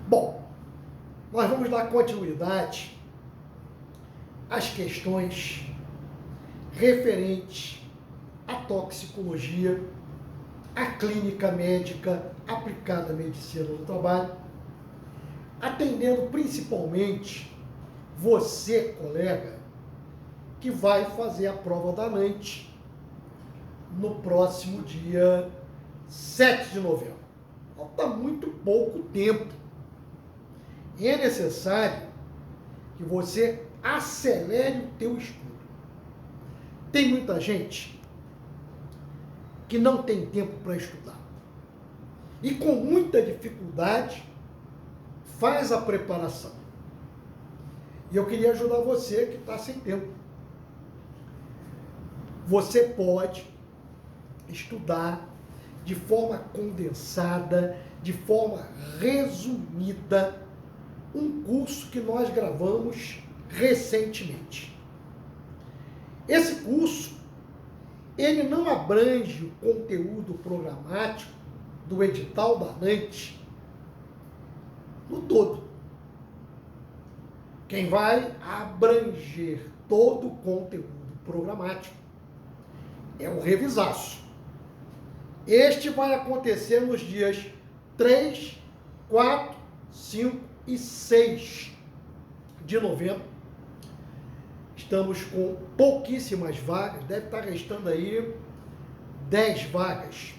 Bom, nós vamos dar continuidade às questões referentes à toxicologia, à clínica médica aplicada à medicina do trabalho, atendendo principalmente você, colega, que vai fazer a prova da noite no próximo dia 7 de novembro. Falta muito pouco tempo. E é necessário que você acelere o teu estudo. Tem muita gente que não tem tempo para estudar. E com muita dificuldade faz a preparação. E eu queria ajudar você que está sem tempo. Você pode estudar de forma condensada, de forma resumida, um curso que nós gravamos recentemente. Esse curso, ele não abrange o conteúdo programático do edital da ANANT no todo. Quem vai abranger todo o conteúdo programático é o revisaço. Este vai acontecer nos dias 3, 4, 5 e 6 de novembro. Estamos com pouquíssimas vagas, deve estar restando aí 10 vagas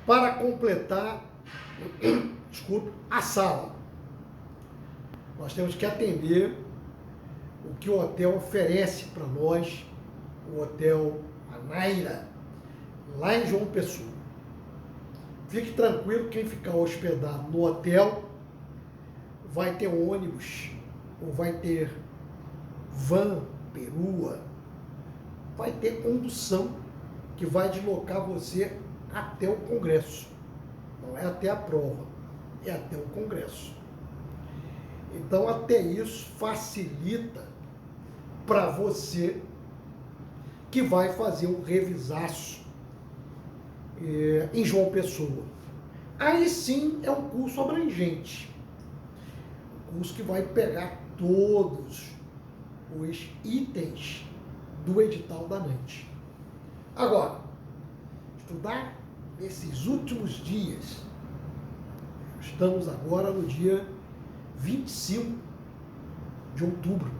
para completar, a sala. Nós temos que atender o que o hotel oferece para nós, o Hotel Anaira, lá em João Pessoa. Fique tranquilo, quem ficar hospedado no hotel vai ter ônibus, ou vai ter van, perua, vai ter condução que vai deslocar você até o congresso. Não é até a prova, é até o congresso. Então, até isso facilita para você que vai fazer um revisaço em João Pessoa. Aí sim é um curso abrangente. Um curso que vai pegar todos os itens do edital da ANANT. Agora, estudar nesses últimos dias, estamos agora no dia 25 de outubro,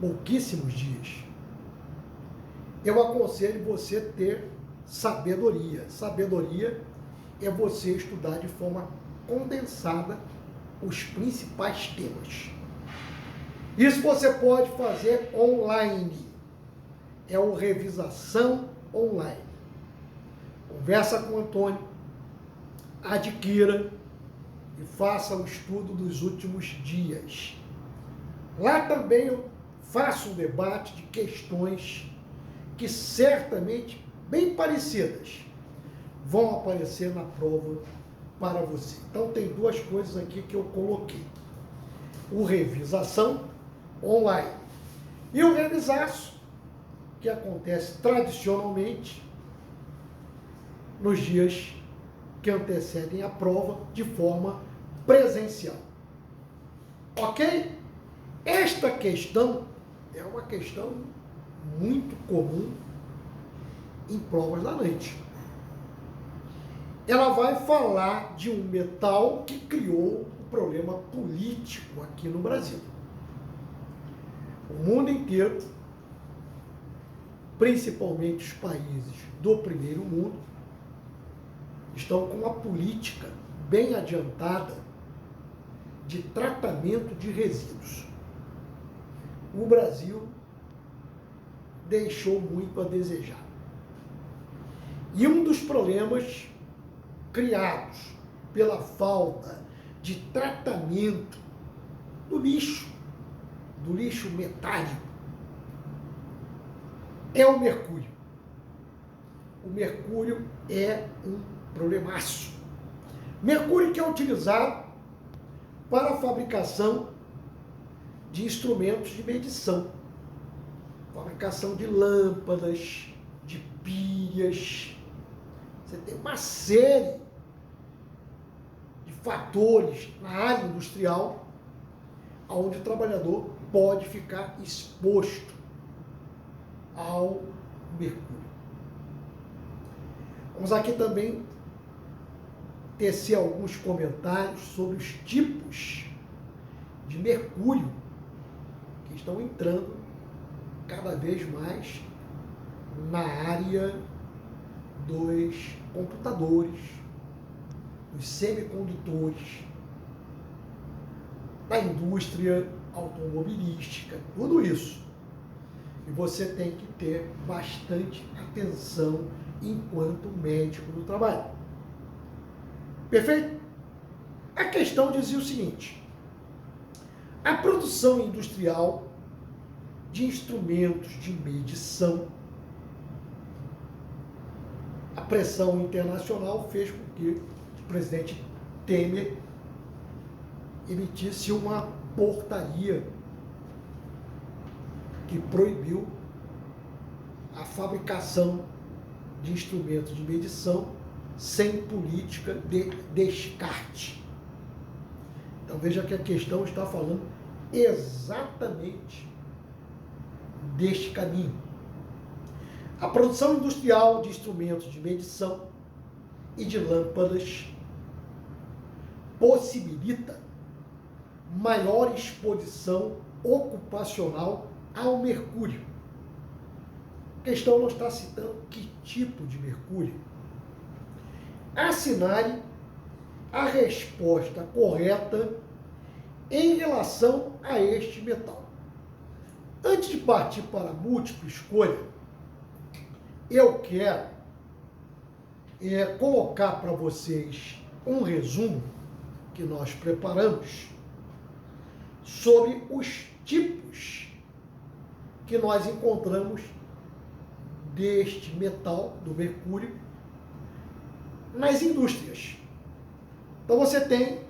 pouquíssimos dias. Eu aconselho você ter sabedoria. Sabedoria é você estudar de forma condensada os principais temas. Isso você pode fazer online. É uma revisação online. Conversa com o Antônio, adquira e faça o estudo dos últimos dias. Lá também eu faço um debate de questões que certamente bem parecidas vão aparecer na prova para você. Então tem duas coisas aqui que eu coloquei. O revisação online e o revisaço, que acontece tradicionalmente nos dias que antecedem a prova de forma presencial. Ok? Esta questão é uma questão muito comum em provas da ANANT. Ela vai falar de um metal que criou um problema político aqui no Brasil. O mundo inteiro, principalmente os países do primeiro mundo, estão com uma política bem adiantada de tratamento de resíduos. O Brasil deixou muito a desejar. E um dos problemas criados pela falta de tratamento do lixo metálico, é o mercúrio. O mercúrio é um problemaço. Mercúrio que é utilizado para a fabricação de instrumentos de medição, fabricação de lâmpadas, de pilhas. Você tem uma série de fatores na área industrial onde o trabalhador pode ficar exposto ao mercúrio. Vamos aqui também tecer alguns comentários sobre os tipos de mercúrio que estão entrando cada vez mais na área dos computadores, dos semicondutores, da indústria automobilística, tudo isso. E você tem que ter bastante atenção enquanto médico do trabalho. Perfeito? A questão dizia o seguinte: a produção industrial de instrumentos de medição, a pressão internacional fez com que o presidente Temer emitisse uma portaria que proibiu a fabricação de instrumentos de medição sem política de descarte. Então veja que a questão está falando exatamente deste caminho. A produção industrial de instrumentos de medição e de lâmpadas possibilita maior exposição ocupacional ao mercúrio. A questão não está citando que tipo de mercúrio. Assinale a resposta correta em relação a este metal. Antes de partir para a múltipla escolha, eu quero colocar para vocês um resumo que nós preparamos sobre os tipos que nós encontramos deste metal, do mercúrio, nas indústrias. Então você tem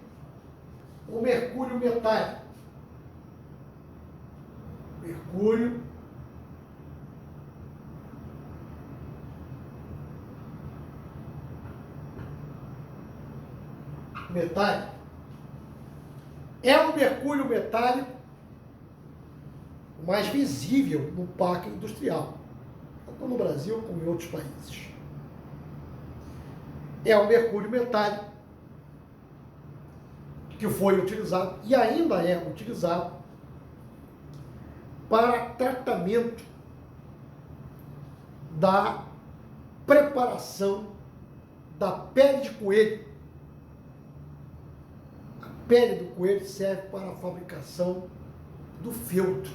o mercúrio metálico. Mercúrio metálico. É o mercúrio metálico o mais visível no parque industrial, tanto no Brasil como em outros países. É o mercúrio metálico que foi utilizado e ainda é utilizado para tratamento da preparação da pele de coelho. A pele do coelho serve para a fabricação do feltro.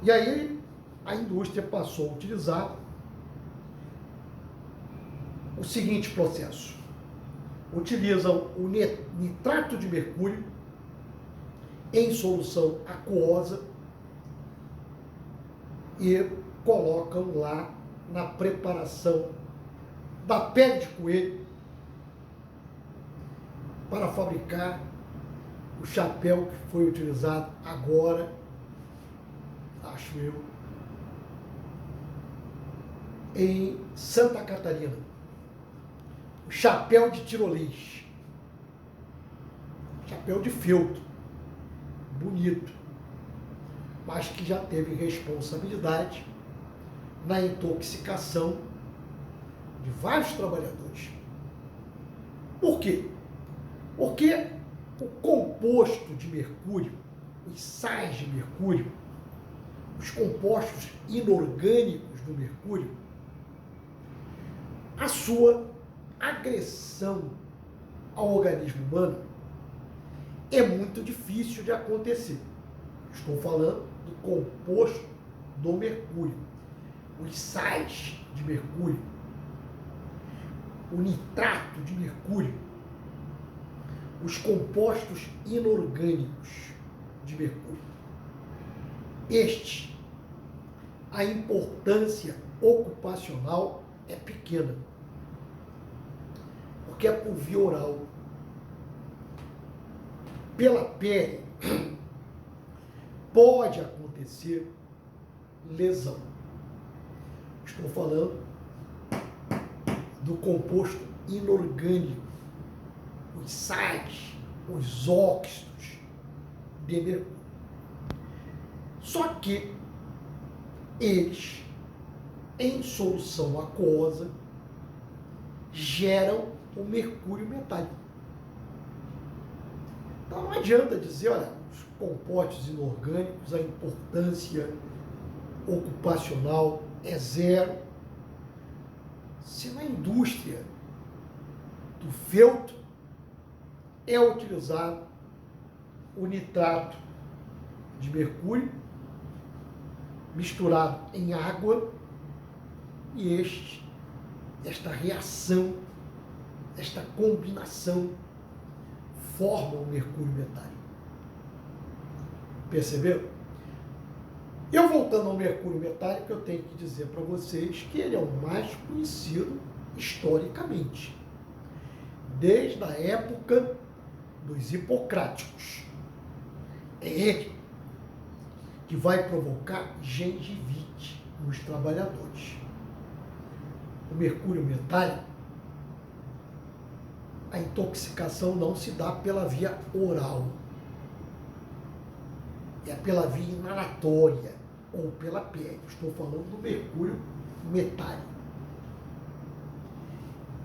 E aí a indústria passou a utilizar o seguinte processo. Utilizam o nitrato de mercúrio em solução aquosa e colocam lá na preparação da pele de coelho para fabricar o chapéu que foi utilizado agora, acho eu, em Santa Catarina. O chapéu de tirolês. Chapéu de feltro. Bonito. Mas que já teve responsabilidade na intoxicação de vários trabalhadores. Por quê? Porque o composto de mercúrio, os sais de mercúrio, os compostos inorgânicos do mercúrio, a sua agressão ao organismo humano é muito difícil de acontecer. Estou falando do composto do mercúrio, os sais de mercúrio, o nitrato de mercúrio, os compostos inorgânicos de mercúrio. A importância ocupacional é pequena, porque é por via oral. Pela pele, pode acontecer lesão. Estou falando do composto inorgânico os sais, os óxidos de mercúrio. Só que eles, em solução aquosa, geram o mercúrio metálico. Então não adianta dizer, olha, os compostos inorgânicos, a importância ocupacional é zero. Se na indústria do feltro é utilizado o nitrato de mercúrio misturado em água e esta reação, esta combinação forma o mercúrio metálico. Perceberam? Eu voltando ao mercúrio metálico, eu tenho que dizer para vocês que ele é o mais conhecido historicamente, desde a época dos hipocráticos. É ele que vai provocar gengivite nos trabalhadores. O mercúrio metálico, a intoxicação não se dá pela via oral, é pela via inalatória ou pela pele. Estou falando do mercúrio metálico.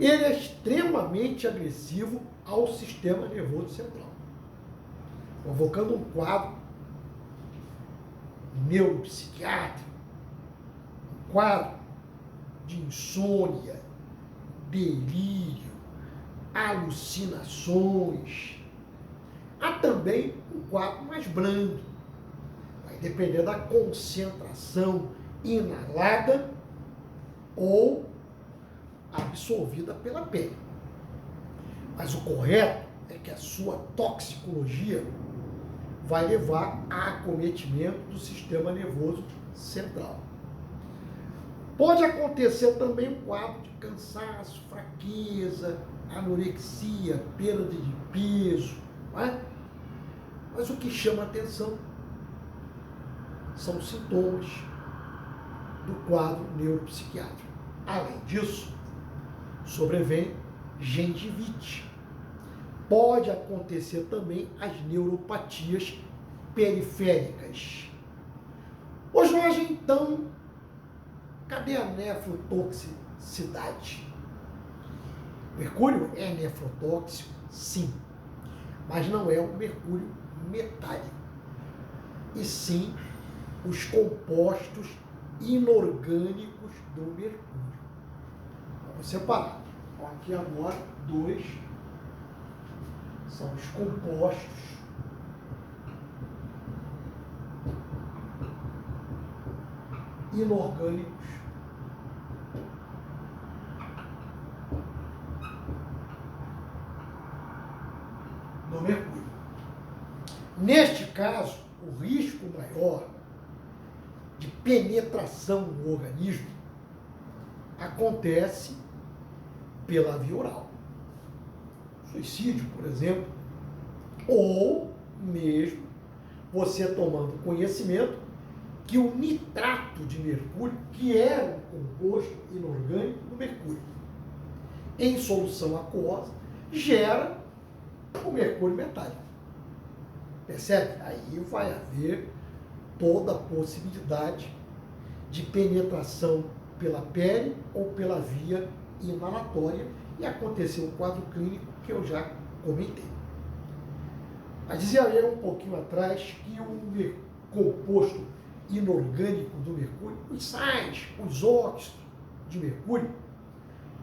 Ele é extremamente agressivo ao sistema nervoso central, provocando um quadro neuropsiquiátrico, um quadro de insônia, delírio, alucinações. Há também um quadro mais brando, vai depender da concentração inalada ou absorvida pela pele. Mas o correto é que a sua toxicologia vai levar a acometimento do sistema nervoso central. Pode acontecer também um quadro de cansaço, fraqueza, anorexia, perda de peso, não é? Mas o que chama a atenção são os sintomas do quadro neuropsiquiátrico. Além disso, sobrevém gengivite. Pode acontecer também as neuropatias periféricas. Ô Jorge, então, cadê a nefrotoxicidade? Mercúrio é nefrotóxico, sim, mas não é o mercúrio metálico, e sim os compostos inorgânicos do mercúrio. Vamos separar. Aqui agora, dois são os compostos inorgânicos do mercúrio. Neste caso, o risco maior de penetração no organismo acontece pela via oral. Suicídio, por exemplo, ou mesmo você tomando conhecimento que o nitrato de mercúrio, que é um composto inorgânico do mercúrio, em solução aquosa, gera o mercúrio metálico. Percebe? Aí vai haver toda a possibilidade de penetração pela pele ou pela via inalatória e acontecer o quadro clínico que eu já comentei. Mas dizia eu um pouquinho atrás que o composto inorgânico do mercúrio, os sais, os óxidos de mercúrio,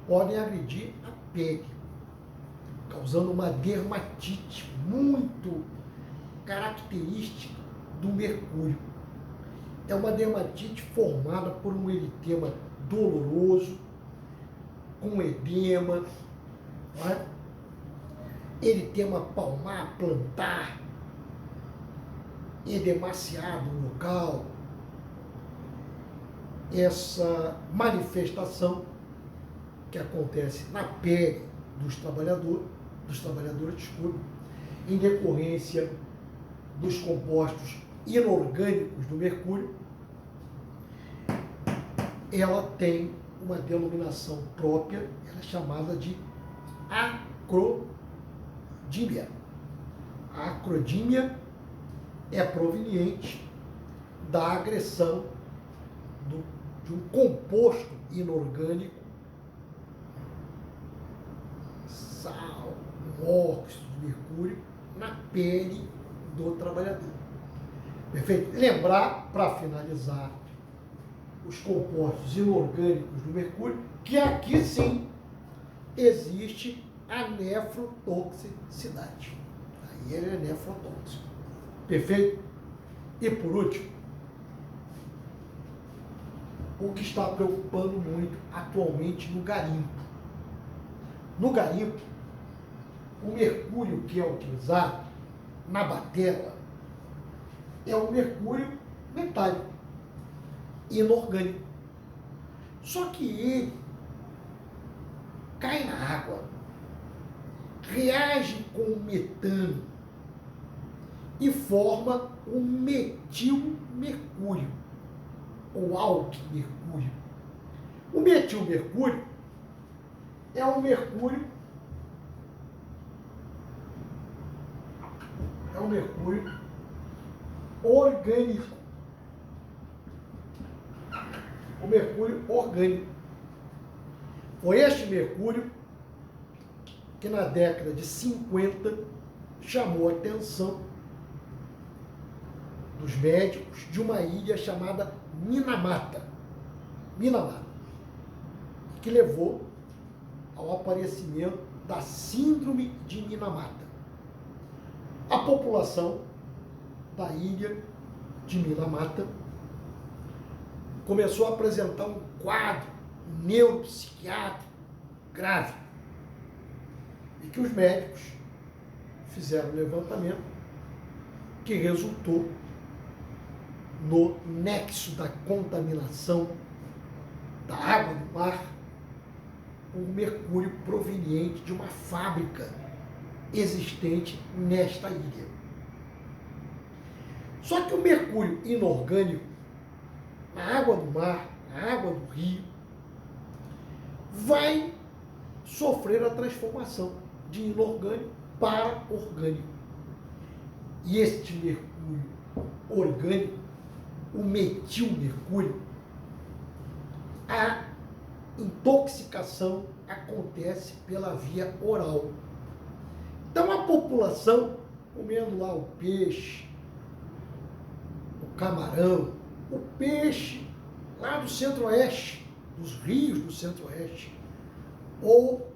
podem agredir a pele, causando uma dermatite muito característica do mercúrio. É uma dermatite formada por um eritema doloroso, com edema, não é? Eritema palmar, plantar, edemaciado no local. Essa manifestação que acontece na pele dos trabalhadores, desculpe, em decorrência dos compostos inorgânicos do mercúrio, ela tem uma denominação própria, ela é chamada de acrodímia. A acrodímia é proveniente da agressão de um composto inorgânico, sal, óxido de mercúrio, na pele do trabalhador. Perfeito? Lembrar, para finalizar, os compostos inorgânicos do mercúrio, que aqui sim existe a nefrotoxicidade. Aí ele é nefrotóxico. Perfeito? E por último, o que está preocupando muito atualmente no garimpo. No garimpo, o mercúrio que é utilizado na batela é o mercúrio metálico, inorgânico. Só que ele cai na água, reage com o metano e forma o metilmercúrio, ou alquimmercúrio. O metilmercúrio é um mercúrio orgânico. O mercúrio orgânico. Foi este mercúrio que na década de 50 chamou a atenção dos médicos de uma ilha chamada Minamata, que levou ao aparecimento da síndrome de Minamata. A população da ilha de Minamata começou a apresentar um quadro neuropsiquiátrico grave, e que os médicos fizeram um levantamento que resultou no nexo da contaminação da água do mar com mercúrio proveniente de uma fábrica existente nesta ilha. Só que o mercúrio inorgânico na água do mar, na água do rio, vai sofrer a transformação de inorgânico para orgânico. E este mercúrio orgânico, o metilmercúrio, a intoxicação acontece pela via oral. Então a população, comendo lá o peixe, o camarão, o peixe lá do centro-oeste, dos rios do centro-oeste, ou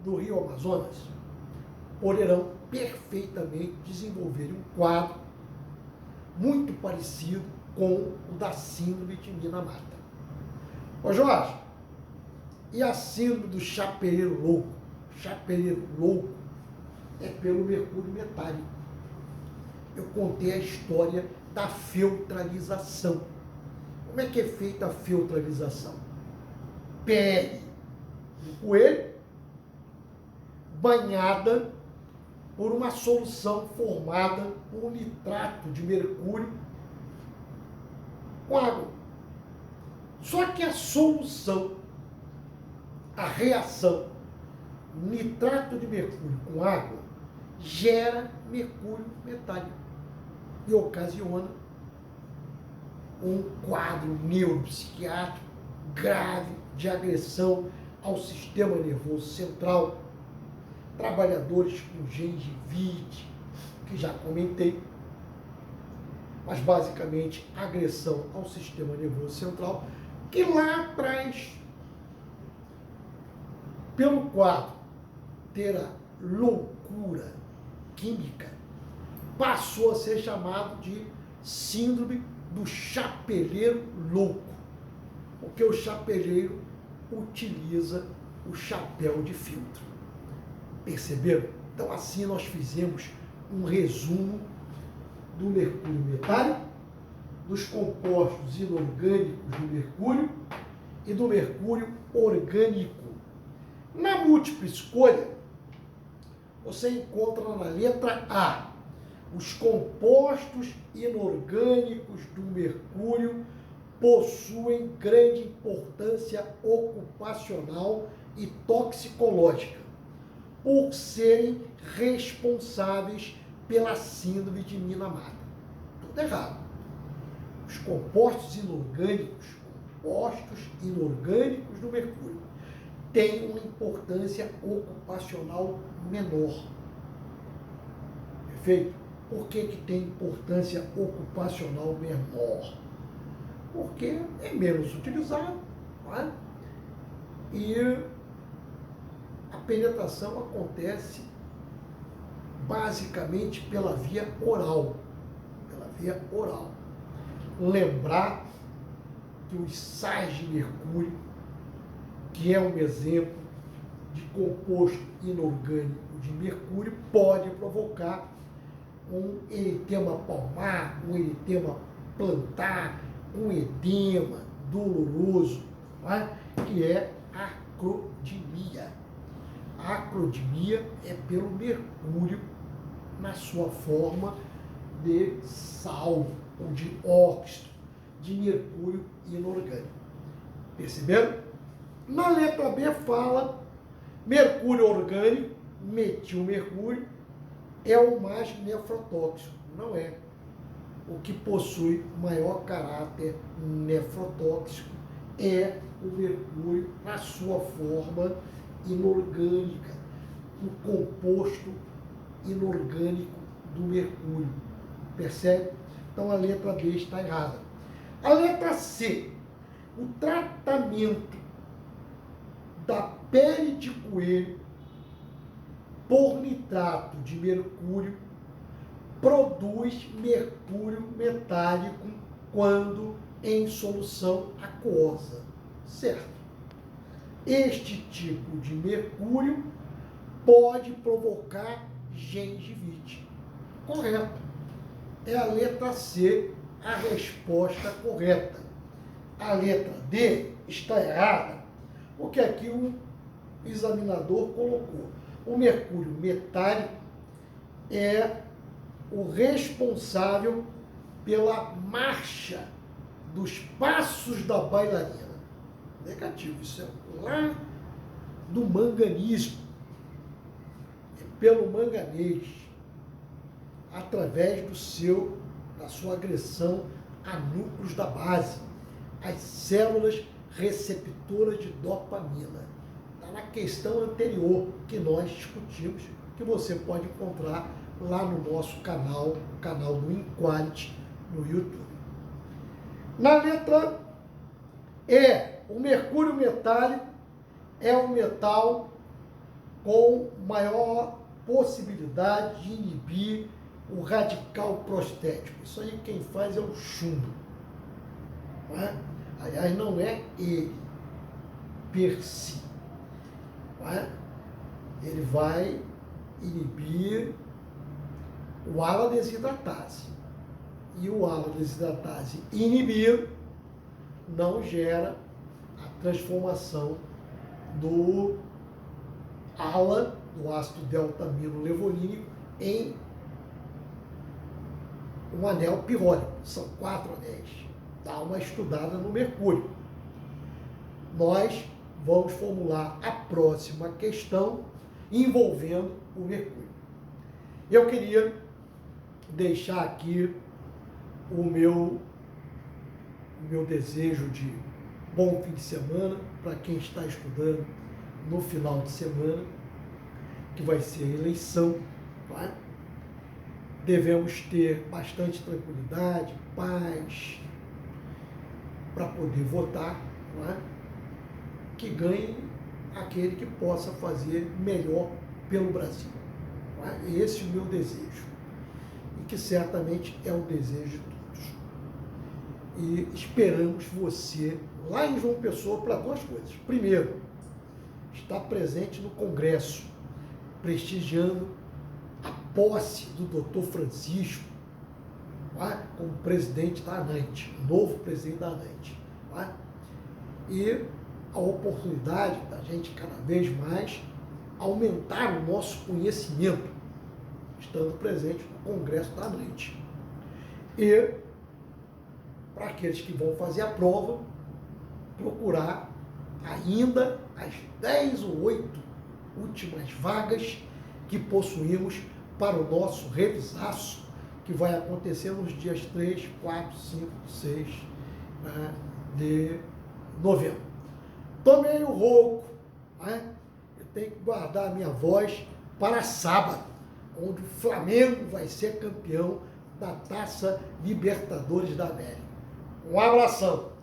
do rio Amazonas, poderão perfeitamente desenvolver um quadro muito parecido com o da síndrome de Minamata. Ô Jorge, e a síndrome do chapeleiro louco? Chapeleiro louco é pelo mercúrio metálico. Eu contei a história da feltralização. Como é que é feita a feltralização? Pele do coelho banhada por uma solução formada por nitrato de mercúrio com água. Só que a solução, a reação nitrato de mercúrio com água gera mercúrio metálico e ocasiona um quadro neuropsiquiátrico grave de agressão ao sistema nervoso central, trabalhadores com gengivite, que já comentei, mas basicamente agressão ao sistema nervoso central, que lá atrás, pelo quadro ter a loucura química, passou a ser chamado de síndrome do chapeleiro louco, porque o chapeleiro utiliza o chapéu de filtro. Perceberam? Então assim nós fizemos um resumo do mercúrio metálico, dos compostos inorgânicos do mercúrio e do mercúrio orgânico. Na múltipla escolha, você encontra na letra A os compostos inorgânicos do mercúrio possuem grande importância ocupacional e toxicológica. por serem responsáveis pela síndrome de Minamata. Tudo errado. Os compostos inorgânicos do mercúrio têm uma importância ocupacional menor. Perfeito? Por que tem importância ocupacional menor? Porque é menos utilizado, não é? E a penetração acontece basicamente pela via oral. Pela via oral. Lembrar que os sais de mercúrio, que é um exemplo de composto inorgânico de mercúrio, pode provocar um eritema palmar, um eritema plantar, um edema doloroso, tá? Que é acrodemia. A acrodemia é pelo mercúrio na sua forma de sal ou de óxido de mercúrio inorgânico. Perceberam? Na letra B fala mercúrio orgânico, metilmercúrio, é o mais nefrotóxico. Não é. O que possui maior caráter nefrotóxico é o mercúrio na sua forma inorgânica, o composto inorgânico do mercúrio. Percebe? Então a letra B está errada. A letra C, o tratamento da pele de coelho por nitrato de mercúrio produz mercúrio metálico quando em solução aquosa. Certo? Este tipo de mercúrio pode provocar gengivite. Correto. É a letra C a resposta correta. A letra D está errada, porque aqui o examinador colocou. O mercúrio metálico é o responsável pela marcha dos passos da bailarina. Negativo, isso é lá do manganismo. É pelo manganês, através da sua agressão a núcleos da base, as células receptoras de dopamina. Está na questão anterior que nós discutimos, que você pode encontrar lá no nosso canal, o canal do Inquality no YouTube. Na letra E, o mercúrio metálico é um metal com maior possibilidade de inibir o radical prostético. Isso aí quem faz é o chumbo. Não é? Aliás, não é ele, per si. Não é? Ele vai inibir o ala desidratase. E o ala desidratase inibido não gera a transformação do ala, do ácido deltamino-levolínico, em um anel pirrólico. São 4 anéis. Dá uma estudada no mercúrio. Nós vamos formular a próxima questão envolvendo o mercúrio. Eu queria deixar aqui o meu desejo de bom fim de semana para quem está estudando no final de semana, que vai ser a eleição. Tá? Devemos ter bastante tranquilidade, paz, para poder votar, não é? Que ganhe aquele que possa fazer melhor pelo Brasil. Não é? Esse é o meu desejo, e que certamente é o desejo de todos. E esperamos você lá em João Pessoa para 2 coisas. Primeiro, estar presente no Congresso, prestigiando a posse do Dr. Francisco, tá? Como presidente da ANANT, novo presidente da ANANT. Tá? E a oportunidade da gente cada vez mais aumentar o nosso conhecimento, estando presente no Congresso da ANANT. E para aqueles que vão fazer a prova, procurar ainda às 10 ou 8 últimas vagas que possuímos para o nosso revisaço, que vai acontecer nos dias 3, 4, 5, 6 de novembro. Tô meio rouco, né? Eu tenho que guardar a minha voz para sábado, onde o Flamengo vai ser campeão da Taça Libertadores da América. Um abração!